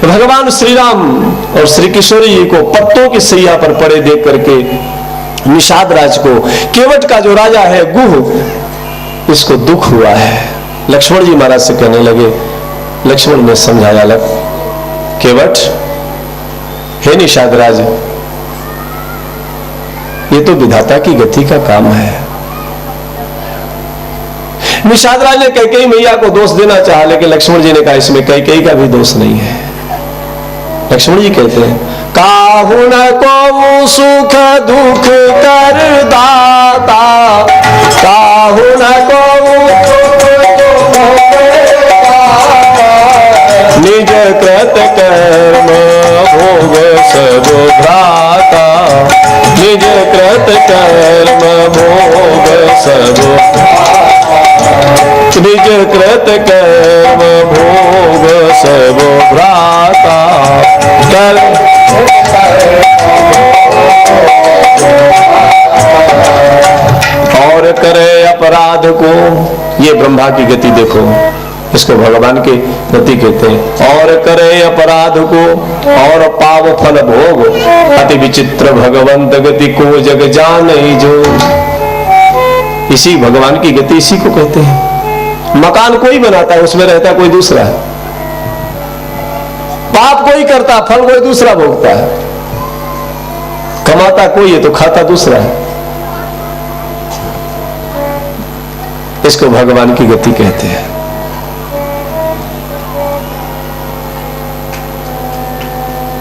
भगवान श्री राम और श्री किशोरी जी को पत्तों की सैया पर पड़े देख करके निषाद राज को, केवट का जो राजा है गुह, इसको दुख हुआ है। लक्ष्मण जी महाराज से कहने लगे, लक्ष्मण ने समझाया, केवट, हे निषाद राज, ये तो विधाता की गति का काम है। निषाद राज ने कैकेयी मैया को दोष देना चाहा, लेकिन लक्ष्मण जी ने कहा इसमें कैकेयी का भी दोष नहीं है। लक्ष्मण जी कहते हैं, काहुन को सुख दुख कर दाता, काहुन को निज कृत कर्म भोग सब भ्राता, निज कृत कर्म भोग सब, निज कृत कर्म भोग सब भ्राता, और करे अपराध को। ये ब्रह्मा की गति देखो, इसको भगवान की गति कहते हैं। और करे अपराध को और पाव फल भोग, अति विचित्र भगवंत गति को जग जाने जो। इसी भगवान की गति इसी को कहते हैं। मकान कोई बनाता है, उसमें रहता कोई दूसरा है। पाप कोई करता, फल कोई दूसरा भोगता है। कमाता कोई है तो खाता दूसरा है। इसको भगवान की गति कहते हैं।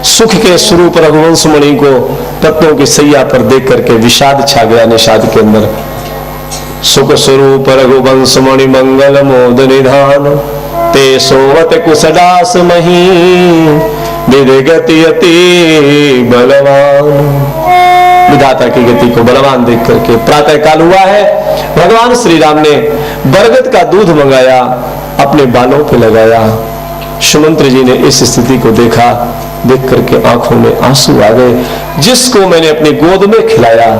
सुख के स्वरूप रघुवंश मुनि को पत्तों की सैया पर देख करके विषाद छा गया निषाद के अंदर। सुख स्वरूप रघुवंश मुनि मंगल मोद निधान, ते सोवत कुशदास मही विगति अति बलवान। विधाता की गति को बलवान देख करके प्रातः काल हुआ है। भगवान श्री राम ने बरगद का दूध मंगाया, अपने बालों पे लगाया। सुमंत्र जी ने इस स्थिति को देखा, देख करके आंखों में आंसू आ गए। जिसको मैंने अपनी गोद में खिलाया,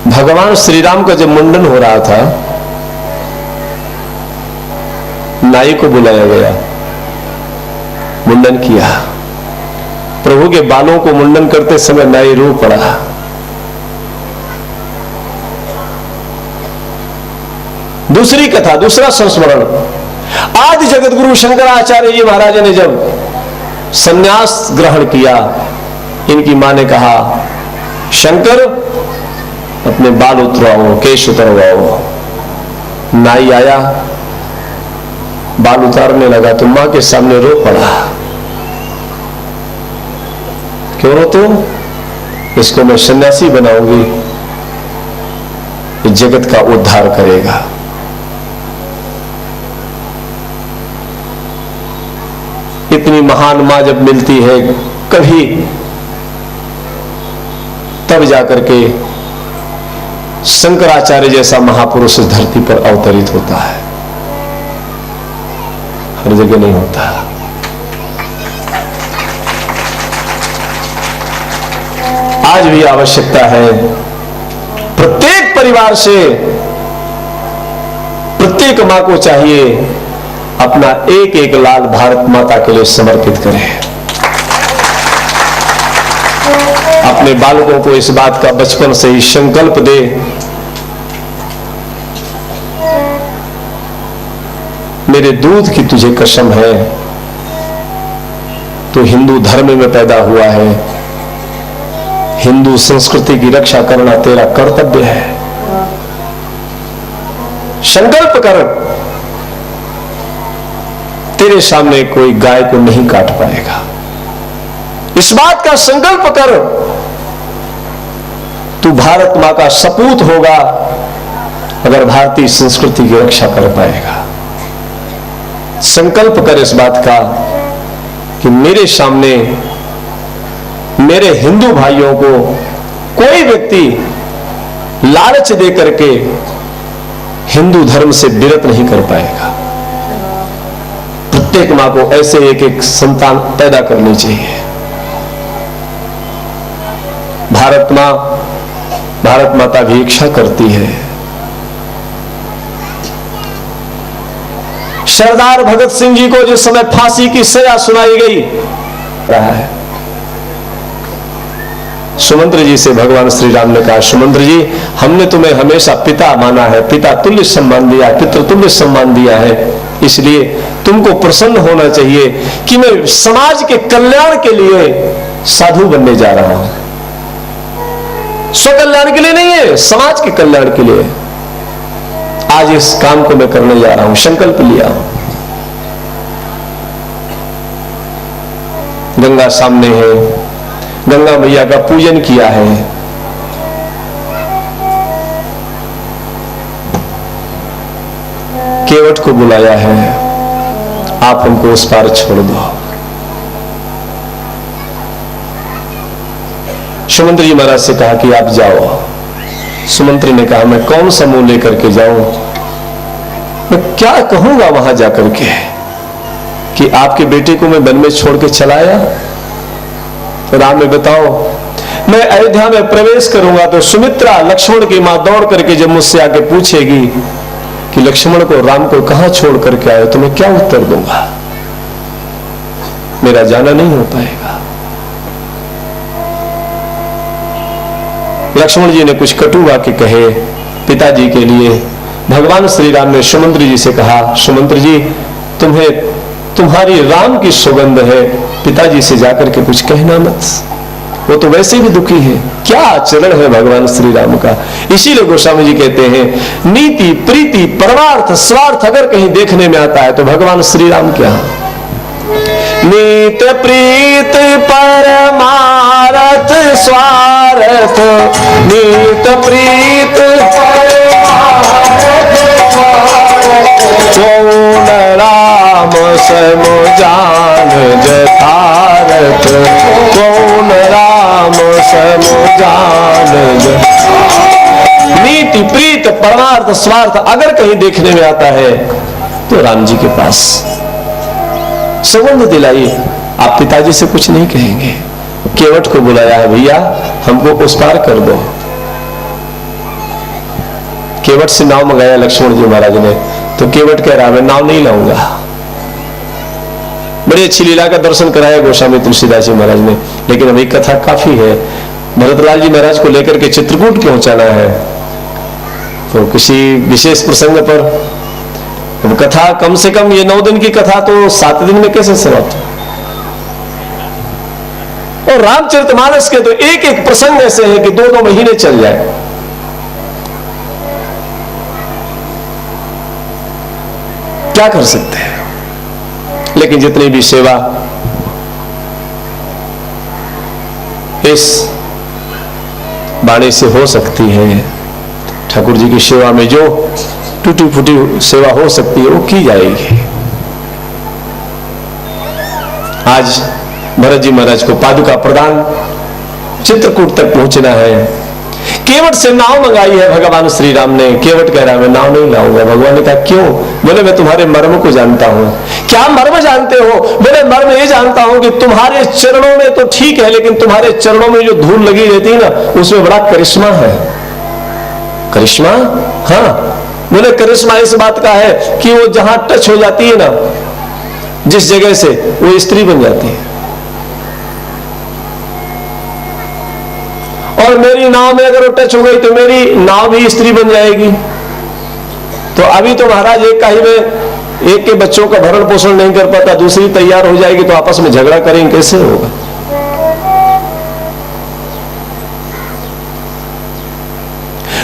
भगवान श्री राम का जब मुंडन हो रहा था, नाई को बुलाया गया, मुंडन किया। प्रभु के बालों को मुंडन करते समय नाई रो पड़ा। दूसरी कथा, दूसरा संस्मरण। आदि जगत गुरु शंकराचार्य जी महाराज ने जब संन्यास ग्रहण किया, इनकी मां ने कहा, शंकर अपने बाल उतरवाओ, केश उतरवाओ। नाई आया, बाल उतारने लगा तो मां के सामने रो पड़ा। क्यों रोते हो? इसको मैं सन्यासी बनाऊंगी, ये जगत का उद्धार करेगा। इतनी महान मां जब मिलती है कभी, तब जाकर के शंकराचार्य जैसा महापुरुष इस धरती पर अवतरित होता है। हर जगह नहीं होता। आज भी आवश्यकता है प्रत्येक परिवार से, प्रत्येक मां को चाहिए अपना एक एक लाल भारत माता के लिए समर्पित करें। अपने बालकों को इस बात का बचपन से ही संकल्प दे, मेरे दूध की तुझे कसम है, तो हिंदू धर्म में पैदा हुआ है, हिंदू संस्कृति की रक्षा करना तेरा कर्तव्य है। संकल्प कर, तेरे सामने कोई गाय को नहीं काट पाएगा। इस बात का संकल्प कर, तू भारत मां का सपूत होगा अगर भारतीय संस्कृति की रक्षा कर पाएगा। संकल्प कर इस बात का कि मेरे सामने मेरे हिंदू भाइयों को कोई व्यक्ति लालच दे करके हिंदू धर्म से विरत नहीं कर पाएगा। प्रत्येक मां को ऐसे एक एक संतान पैदा करनी चाहिए। भारत माता भी इच्छा करती है सरदार भगत सिंह जी को जिस समय फांसी की सजा सुनाई गई रहा है, सुमंत्र जी से भगवान श्री राम ने कहा, सुमंत्र जी, हमने तुम्हें हमेशा पिता माना है, पिता तुल्य सम्मान दिया, पितृ तुल्य सम्मान दिया है, इसलिए तुमको प्रसन्न होना चाहिए कि मैं समाज के कल्याण के लिए साधु बनने जा रहा हूं। स्व कल्याण के लिए नहीं है, समाज के कल्याण के लिए आज इस काम को मैं करने जा रहा हूं, संकल्प लिया हूं। गंगा सामने है, गंगा मैया का पूजन किया है, केवट को बुलाया है, आप हमको उस पार छोड़ दो। सुमंत्र जी महाराज से कहा कि आप जाओ। सुमंत्री ने कहा, मैं कौन सा मुंह लेकर के जाऊं, मैं क्या कहूंगा वहां जाकर के कि आपके बेटे को मैं वन में छोड़ के चला आया। तो राम में बताओ, मैं अयोध्या में प्रवेश करूंगा तो सुमित्रा लक्ष्मण की मां दौड़ करके जब मुझसे आके पूछेगी कि लक्ष्मण को राम को कहां छोड़ करके आए, तो मैं क्या उत्तर दूंगा? मेरा जाना नहीं हो पाएगा। लक्ष्मण जी ने कुछ कटु वाक्य कहे पिताजी के लिए। भगवान श्री राम ने सुमंत्र जी से कहा, सुमंत्र जी, तुम्हें तुम्हारी राम की सुगंध है, पिताजी से जाकर के कुछ कहना मत, वो तो वैसे भी दुखी है। क्या आचरण है भगवान श्री राम का। इसीलिए गोस्वामी जी कहते हैं, नीति प्रीति परमार्थ स्वार्थ अगर कहीं देखने में आता है तो भगवान श्री राम क्या, नीत प्रीत परमार्थ स्वार्थ, नीत प्रीत कौन राम समो जान जथारथ, कौन राम समो जान। नीति प्रीत परमार्थ स्वार्थ अगर कहीं देखने में आता है तो राम जी के पास सुगंध दिलाई। आप पिताजी से कुछ नहीं कहेंगे। केवट को बुलाया है, भैया हमको उस पार कर दो। केवट से नाव मंगाया लक्ष्मण जी महाराज ने, तो केवट कह रहा मैं नाव नहीं लाऊंगा। बड़ी अच्छी लीला का दर्शन कराया गोस्वामी तुलसीदास जी महाराज ने, लेकिन अभी कथा काफी है। भरतलाल जी महाराज को लेकर के चित्रकूट पहुंचाना है, तो किसी विशेष प्रसंग पर कथा कम से कम ये 9 दिन की कथा तो 7 दिन में कैसे समाप्त। और रामचरितमानस के तो एक एक प्रसंग ऐसे हैं कि 2-2 महीने चल जाए। क्या कर सकते हैं। लेकिन जितनी भी सेवा इस बाणी से हो सकती है, ठाकुर जी की सेवा में जो टूटी फूटी सेवा हो सकती है वो की जाएगी। आज भरत जी महाराज को पादुका प्रदान चित्रकूट तक पहुंचना है। केवट से नाव मंगाई है भगवान श्री राम ने। केवट कह रहा है मैं नाव नहीं लाऊंगा। भगवान ने कहा क्यों? बोले मैं तुम्हारे मर्म को जानता हूं। क्या मर्म जानते हो? बोले मर्म ये जानता हूं कि तुम्हारे चरणों में तो ठीक है, लेकिन तुम्हारे चरणों में जो धूल लगी रहती है ना, उसमें बड़ा करिश्मा है। करिश्मा? हाँ। बोले करिश्मा इस बात का है कि वो जहां टच हो जाती है ना, जिस जगह से, वो स्त्री बन जाती है। और मेरी नाव में अगर वो टच हो गई तो मेरी नाव भी स्त्री बन जाएगी। तो अभी तो महाराज एक का ही में एक के बच्चों का भरण पोषण नहीं कर पाता, दूसरी तैयार हो जाएगी तो आपस में झगड़ा करेंगे, कैसे होगा?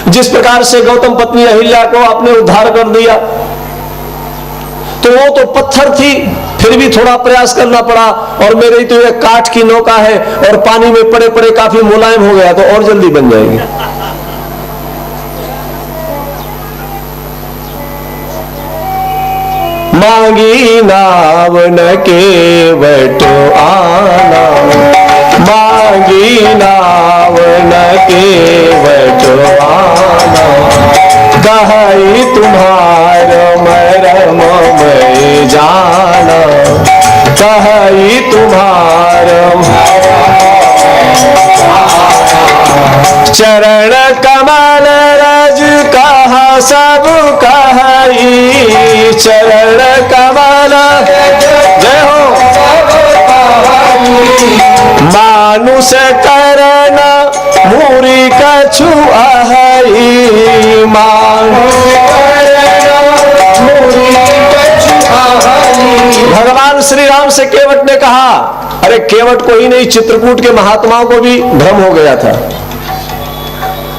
जिस प्रकार से गौतम पत्नी अहिल्या को आपने उद्धार कर दिया, तो वो तो पत्थर थी, फिर भी थोड़ा प्रयास करना पड़ा। और मेरी तो एक काठ की नौका है और पानी में पड़े पड़े काफी मुलायम हो गया, तो और जल्दी बन जाएगी। मांगी नाव न केवट आना, मांगी नाव न केवट आना, कहाई तुम्हार मरम मैं जाना, कहाई तुम्हार चरण कमल रज कहा सब कहाई, चरण मानुष करण मूरी कछु आहई, मानुष करण मूरी कछु आहई। भगवान श्री राम से केवट ने कहा, अरे केवट को ही नहीं, चित्रकूट के महात्माओं को भी भ्रम हो गया था।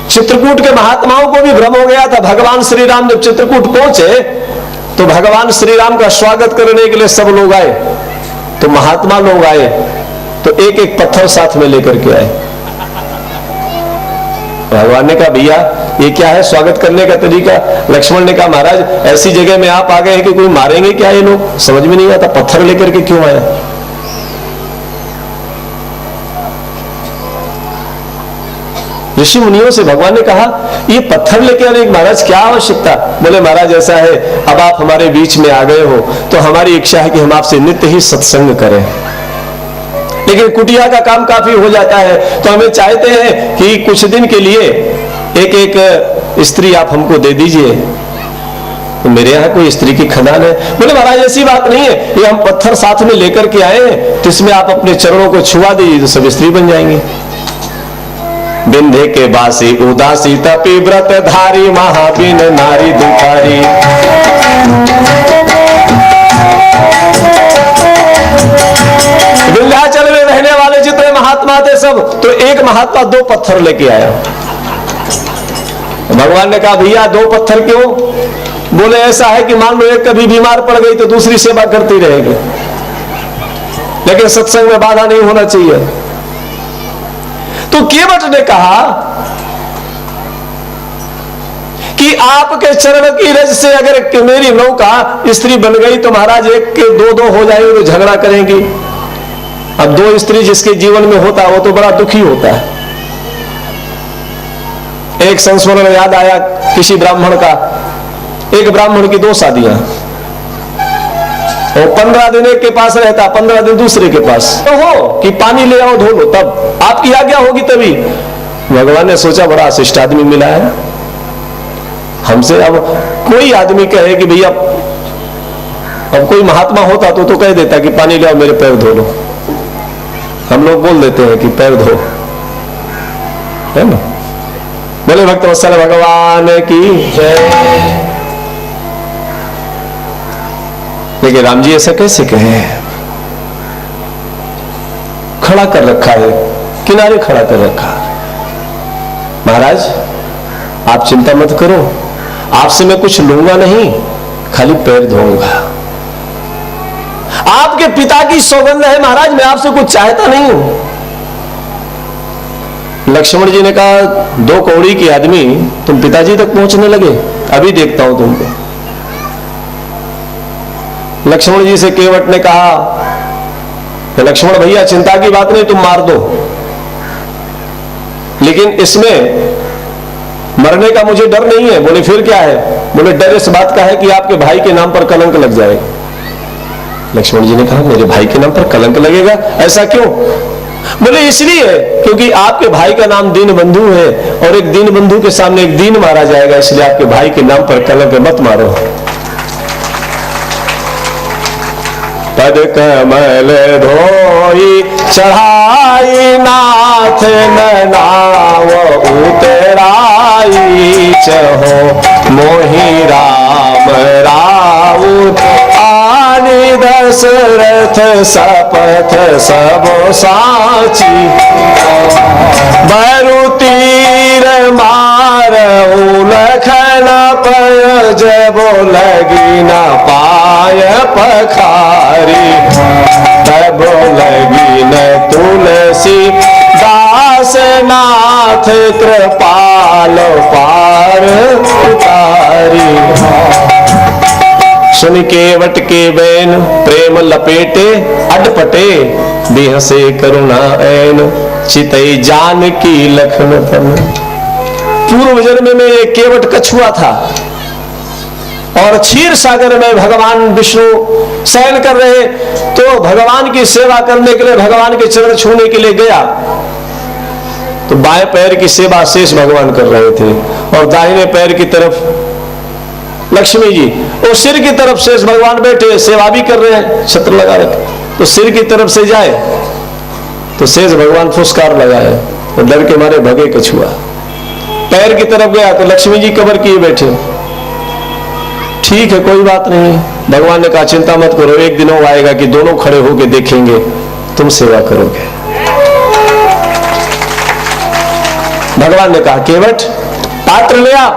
चित्रकूट के महात्माओं को भी भ्रम हो गया था। भगवान श्री राम जब चित्रकूट पहुंचे तो भगवान श्री राम का स्वागत करने के लिए सब लोग आए, तो महात्मा लोग आए तो एक एक पत्थर साथ में लेकर के आए। भगवान ने कहा, भैया ये क्या है स्वागत करने का तरीका? लक्ष्मण ने कहा, महाराज ऐसी जगह में आप आ गए हैं कि कोई मारेंगे क्या ये लोग, समझ में नहीं आता, पत्थर लेकर के क्यों आया? ऋषि मुनियों से भगवान ने कहा, ये पत्थर लेके आने की महाराज क्या आवश्यकता? बोले, महाराज ऐसा है, अब आप हमारे बीच में आ गए हो तो हमारी इच्छा है कि हम आपसे नित्य ही सत्संग करें, लेकिन कुटिया का काम काफी हो जाता है, तो हमें चाहते हैं कि कुछ दिन के लिए एक एक स्त्री आप हमको दे दीजिए। तो मेरे यहाँ कोई स्त्री की खदान है? बोले, महाराज ऐसी बात नहीं है, ये हम पत्थर साथ में लेकर के आए हैं, तो इसमें आप अपने चरणों को छुआ दीजिए तो सब स्त्री बन जाएंगे। बिंधे के बासी उदासी तपी व्रत धारी, महाबीन नारी दुखारी। विंध्याचल में रहने वाले जितने महात्मा थे सब, तो एक महात्मा 2 पत्थर लेके आया। भगवान ने कहा, भैया 2 पत्थर क्यों? बोले, ऐसा है कि मान लो एक कभी बीमार पड़ गई तो दूसरी सेवा करती रहेगी, लेकिन सत्संग में बाधा नहीं होना चाहिए। तो केवट ने कहा कि आपके चरण की रज से अगर मेरी नौका स्त्री बन गई तो महाराज एक के 2 हो जाएंगे तो झगड़ा करेंगी। अब 2 स्त्री जिसके जीवन में होता है वो तो बड़ा दुखी होता है। एक संस्मरण याद आया किसी ब्राह्मण का, एक ब्राह्मण की 2 शादियां, और 15 दिन एक के पास रहता, 15 दिन दूसरे के पास। तो हो कि पानी ले आओ धो लो, तब आपकी आज्ञा होगी तभी। भगवान ने सोचा बड़ा शिष्ट आदमी मिला है हमसे। अब कोई आदमी कहे कि भैया, अब कोई महात्मा होता तो कह देता कि पानी ले आओ मेरे पैर धो लो। हम लोग बोल देते हैं कि पैर धो, है ना? बोले भक्त वत्सल भगवान की जय। लेकिन राम जी ऐसा कैसे कहे? खड़ा कर रखा है, किनारे खड़ा कर रखा। महाराज आप चिंता मत करो, आपसे मैं कुछ लूंगा नहीं, खाली पैर धोऊंगा। आपके पिता की सौगंध है महाराज, मैं आपसे कुछ चाहता नहीं हूं। लक्ष्मण जी ने कहा, 2 कौड़ी के आदमी तुम पिताजी तक पहुंचने लगे, अभी देखता हूं तुमको। लक्ष्मण जी से केवट ने कहा, लक्ष्मण भैया चिंता की बात नहीं, तुम मार दो, लेकिन इसमें मरने का मुझे डर नहीं है। बोले फिर क्या है? बोले डर इस बात का है कि आपके भाई के नाम पर कलंक लग जाए। लक्ष्मण जी ने कहा, मेरे भाई के नाम पर कलंक लगेगा? ऐसा क्यों? बोले इसलिए क्योंकि आपके भाई का नाम दीन बंधु है, और एक दीन बंधु के सामने एक दीन मारा जाएगा, इसलिए आपके भाई के नाम पर कलंक मत मारो। पद कमल धोई चढ़ाई नाथ नाव उतराई, चहो मोहि राम राउत आनि दशरथ सपथ सब साची, बरु तीर मारऊ लखन पर जबो लगी न पाय पखारी, तब लगी न तुलसी दास नाथ कृपाल पार उतारी। सुन केवट के बैन प्रेम लपेटे अडपटे, बिहसे करुणा ऐन चितई जान की लखन तन। पूर्व जन्म में एक केवट कछुआ था और क्षीर सागर में भगवान विष्णु शयन कर रहे, तो भगवान की सेवा करने के लिए, भगवान के चरण छूने के लिए गया, तो बाएं पैर की सेवा शेष भगवान कर रहे थे और दाहिने पैर की तरफ लक्ष्मी जी, और सिर की तरफ शेष भगवान बैठे सेवा भी कर रहे हैं, छत्र लगा रखे। तो सिर की तरफ से जाए तो शेष भगवान फुसकार लगाए, तो डर के मारे भगे कछुआ। पैर की तरफ गया तो लक्ष्मी जी कबर किए बैठे। ठीक है, कोई बात नहीं। भगवान ने कहा चिंता मत करो, एक दिन वो आएगा कि दोनों खड़े होके देखेंगे, तुम सेवा करोगे। भगवान ने कहा केवट पात्र ले आ।